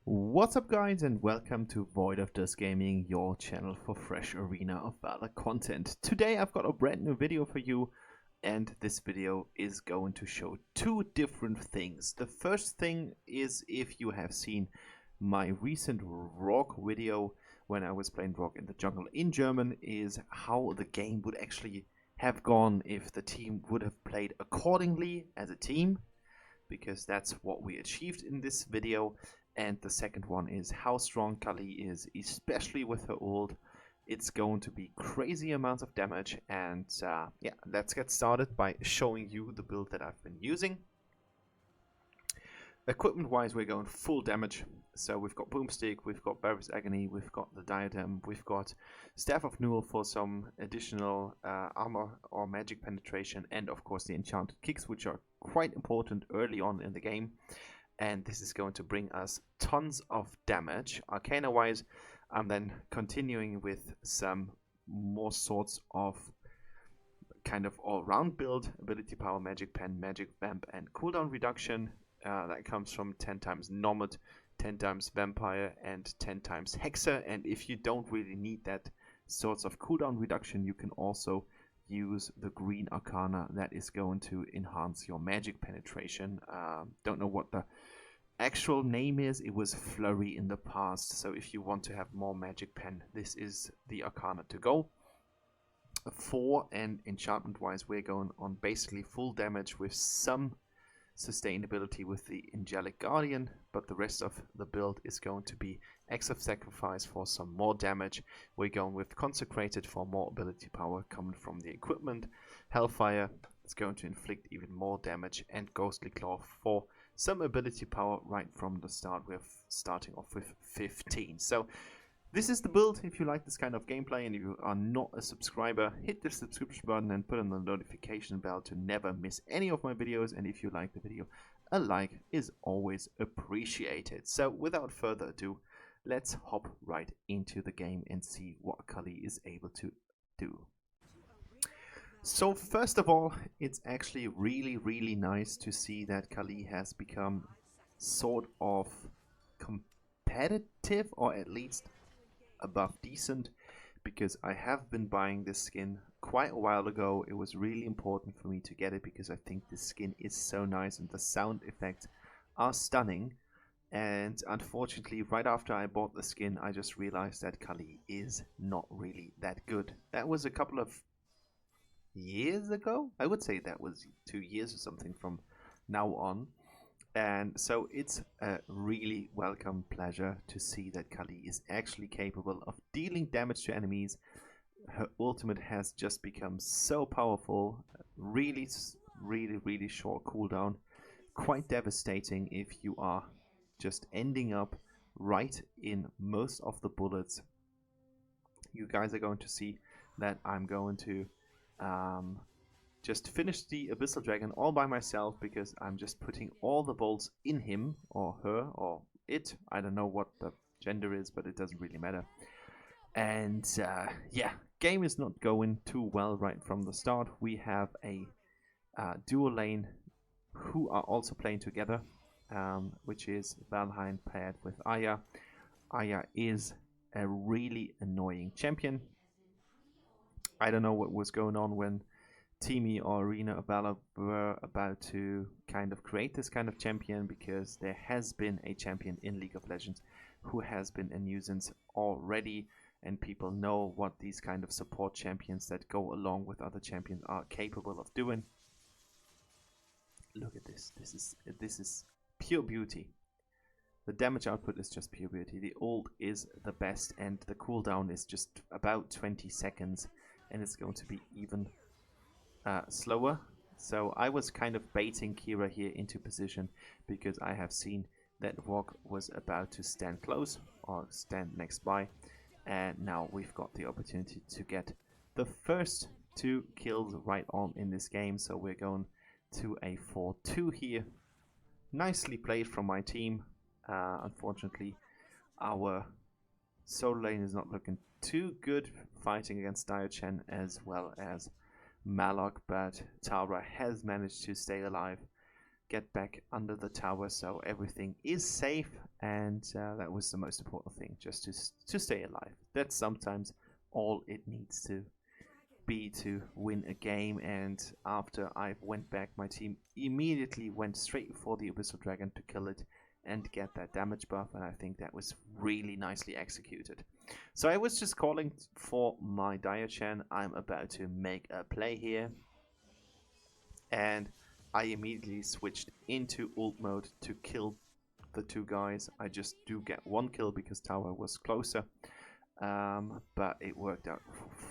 What's up guys, and welcome to Void of Dust Gaming, your channel for fresh arena of Valor content. Today I've got a brand new video for you, and this video is going to show two different things. The first thing is, if you have seen my recent Rourke video when I was playing Rourke in the jungle in German, is how the game would actually have gone if the team would have played accordingly as a team, because that's what we achieved in this video. And the second one is how strong Kahlii is, especially with her ult. It's going to be crazy amounts of damage, and yeah, let's get started by showing you the build that I've been using. Equipment wise, we're going full damage. So we've got Boomstick, we've got Barber's Agony, we've got the Diadem, we've got Staff of Newell for some additional armor or magic penetration, and of course the enchanted kicks, which are quite important early on in the game. And this is going to bring us tons of damage. Arcana wise, I'm then continuing with some more sorts of kind of all-round build: ability power, magic pen, magic vamp, and cooldown reduction. That comes from 10 times Nomad, 10 times Vampire, and 10 times Hexer. And if you don't really need that sorts of cooldown reduction, you can also use the green Arcana. That is going to enhance your magic penetration. Don't know what the actual name is. It was Flurry in the past. So if you want to have more magic pen, this is the Arcana to go for. And enchantment wise, we're going on basically full damage with some sustainability with the Angelic Guardian, but the rest of the build is going to be Axe of Sacrifice for some more damage. We're going with Consecrated for more ability power coming from the equipment. Hellfire is going to inflict even more damage, and Ghostly Claw for some ability power right from the start. We're starting off with 15. So this is the build. If you like this kind of gameplay and you are not a subscriber, hit the subscription button and put on the notification bell to never miss any of my videos. And if you like the video, a like is always appreciated. So without further ado, let's hop right into the game and see what Kahlii is able to do. So first of all, it's actually really nice to see that Kahlii has become sort of competitive, or at least above decent, because I have been buying this skin quite a while ago. It was really important for me to get it because I think this skin is so nice and the sound effects are stunning. And unfortunately, right after I bought the skin, I just realized that Kahlii is not really that good. That was a couple of years ago. I would say that was 2 years or something from now on. And so it's a really welcome pleasure to see that Kahlii is actually capable of dealing damage to enemies. Her ultimate has just become so powerful. Really short cooldown. Quite devastating if you are just ending up right in most of the bullets. You guys are going to see that I'm going to just finish the Abyssal Dragon all by myself, because I'm just putting all the bolts in him or her or it. I don't know what the gender is, but it doesn't really matter. And yeah, game is not going too well right from the start. We have a dual lane who are also playing together, which is Valheim paired with Aya. Aya is a really annoying champion. I don't know what was going on when Teamy or Arena of Valor were about to kind of create this kind of champion, because there has been a champion in League of Legends who has been a nuisance already, and people know what these kind of support champions that go along with other champions are capable of doing. Look at this. This is pure beauty. The damage output is just pure beauty. The ult is the best, and the cooldown is just about 20 seconds, and it's going to be even slower. So I was kind of baiting Kira here into position, because I have seen that Rourke was about to stand close or stand next by, and now we've got the opportunity to get the first 2 kills right on in this game. So we're going to a 4-2 here. Nicely played from my team. Unfortunately, our solo lane is not looking too good, fighting against Diochan as well as Malok, but Tara has managed to stay alive. get back under the tower, so everything is safe, and that was the most important thing, just to stay alive. That's sometimes all it needs to be to win a game. And after I went back, my team immediately went straight for the Abyssal Dragon to kill it and get that damage buff, and I think that was really nicely executed. So I was just calling for my Diachan. I'm about to make a play here, and I immediately switched into ult mode to kill the two guys. I just do get one kill because tower was closer, but it worked out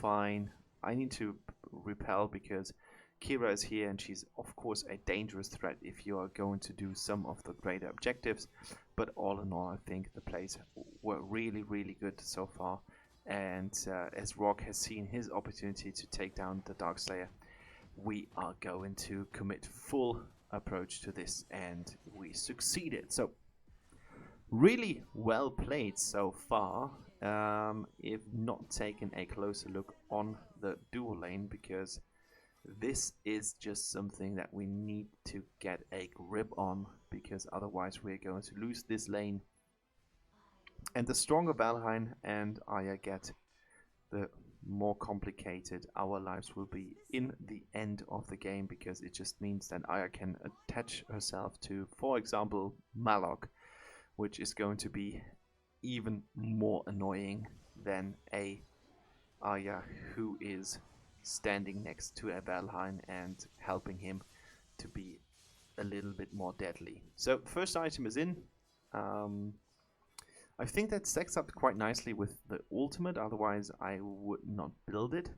fine. I need to repel because Kira is here, and she's of course a dangerous threat if you are going to do some of the greater objectives. But all in all, I think the plays were really good so far, and as Rourke has seen his opportunity to take down the Darkslayer, we are going to commit full approach to this, and we succeeded. So really well played so far. If not taken a closer look on the dual lane, because this is just something that we need to get a grip on, because otherwise we're going to lose this lane. And the stronger Valheim and Aya get, the more complicated our lives will be in the end of the game, because it just means that Aya can attach herself to, for example, Malok, which is going to be even more annoying than a Aya who is standing next to a Valheim and helping him to be a little bit more deadly. So first item is in. I think that stacks up quite nicely with the ultimate, otherwise I would not build it.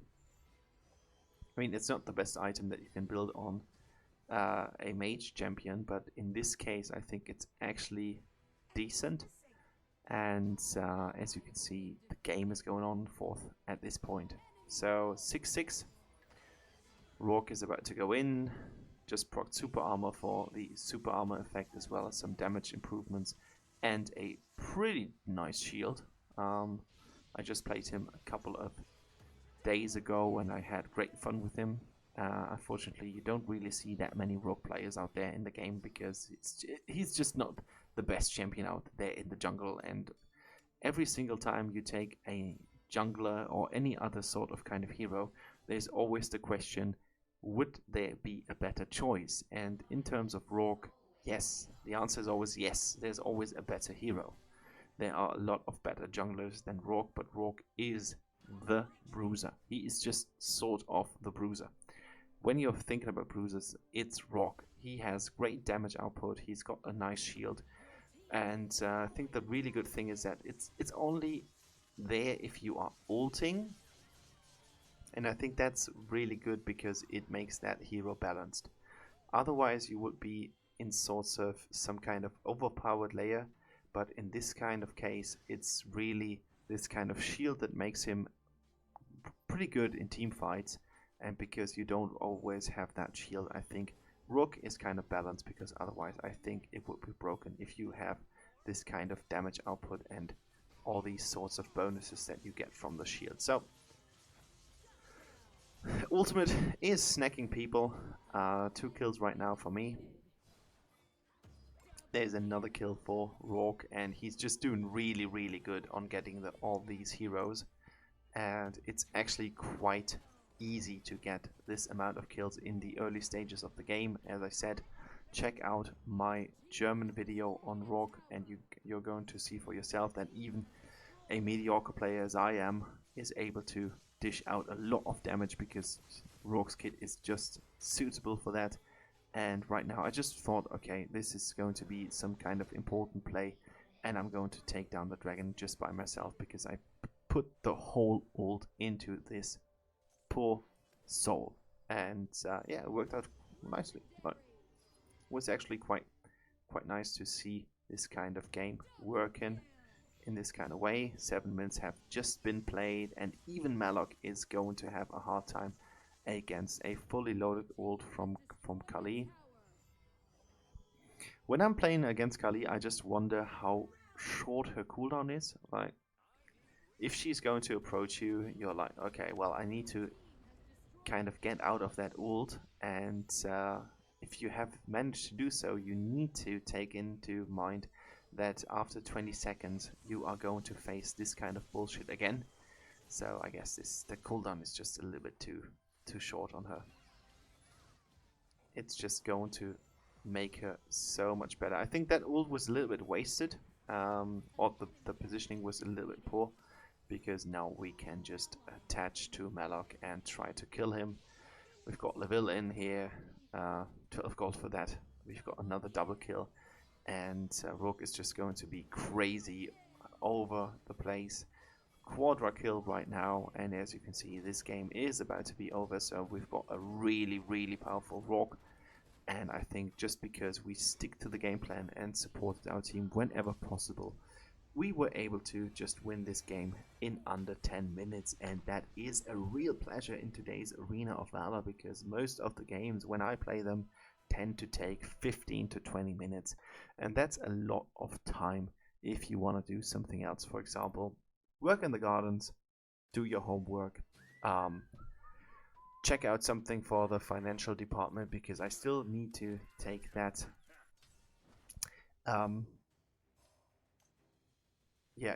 I mean, it's not the best item that you can build on a mage champion, but in this case I think it's actually decent. And as you can see, the game is going on forth at this point. So 6-6. Rourke is about to go in. Just proc super armor for the super armor effect, as well as some damage improvements and a pretty nice shield. I just played him a couple of days ago and I had great fun with him. Unfortunately, you don't really see that many Rourke players out there in the game, because he's just not the best champion out there in the jungle, and every single time you take a jungler or any other sort of kind of hero, there's always the question, would there be a better choice? And in terms of Rourke, yes, the answer is always yes. There's always a better hero. There are a lot of better junglers than Rourke, but Rourke is the bruiser. He is just sort of the bruiser. When you're thinking about bruisers, it's Rourke. He has great damage output, he's got a nice shield, and I think the really good thing is that it's only there if you are ulting, and I think that's really good because it makes that hero balanced. Otherwise you would be in sorts of some kind of overpowered layer, but in this kind of case it's really this kind of shield that makes him pretty good in team fights. And because you don't always have that shield, I think Rourke is kind of balanced, because otherwise I think it would be broken if you have this kind of damage output and all these sorts of bonuses that you get from the shield. So ultimate is snacking people. 2 kills right now for me. There's another kill for Rourke, and he's just doing really good on getting all these heroes, and it's actually quite easy to get this amount of kills in the early stages of the game. As I said, check out my German video on Rourke, and you're going to see for yourself that even a mediocre player as I am is able to dish out a lot of damage, because Rourke's kit is just suitable for that. And right now I just thought, okay, this is going to be some kind of important play, and I'm going to take down the dragon just by myself, because I put the whole ult into this poor soul. And yeah, it worked out nicely. But it was actually quite nice to see this kind of game working in this kind of way. 7 minutes have just been played, and even Malok is going to have a hard time against a fully loaded ult from Kahlii. When I'm playing against Kahlii, I just wonder how short her cooldown is. Like, if she's going to approach you, you're like, okay, well, I need to kind of get out of that ult and if you have managed to do so, you need to take into mind that after 20 seconds you are going to face this kind of bullshit again. So I guess the cooldown is just a little bit too short on her. It's just going to make her so much better. I think that ult was a little bit wasted, or the positioning was a little bit poor, because now we can just attach to Malok and try to kill him. We've got Leville in here, 12 gold for that. We've got another double kill, and Rourke is just going to be crazy over the place. Quadra kill right now, and as you can see, this game is about to be over. So we've got a really powerful Rourke, and I think just because we stick to the game plan and supported our team whenever possible, we were able to just win this game in under 10 minutes, and that is a real pleasure in today's arena of Valor, because most of the games when I play them tend to take 15 to 20 minutes, and that's a lot of time if you want to do something else. For example, work in the gardens, do your homework, check out something for the financial department, because I still need to take that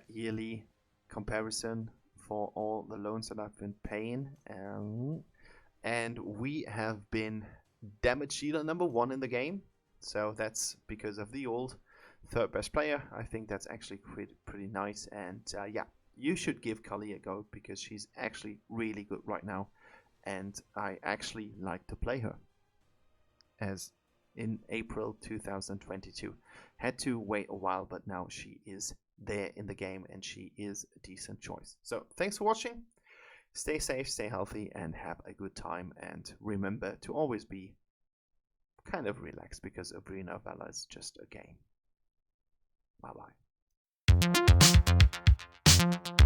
yearly comparison for all the loans that I've been paying, and we have been damage dealer number 1 in the game, so that's because of the old 3rd best player. I think that's actually pretty nice, and yeah, you should give Kahlii a go, because she's actually really good right now, and I actually like to play her. As in April 2022, had to wait a while, but now she is there in the game, and she is a decent choice. So thanks for watching. Stay safe, stay healthy, and have a good time, and remember to always be kind of relaxed, because Arena of Valor is just a game. Bye bye.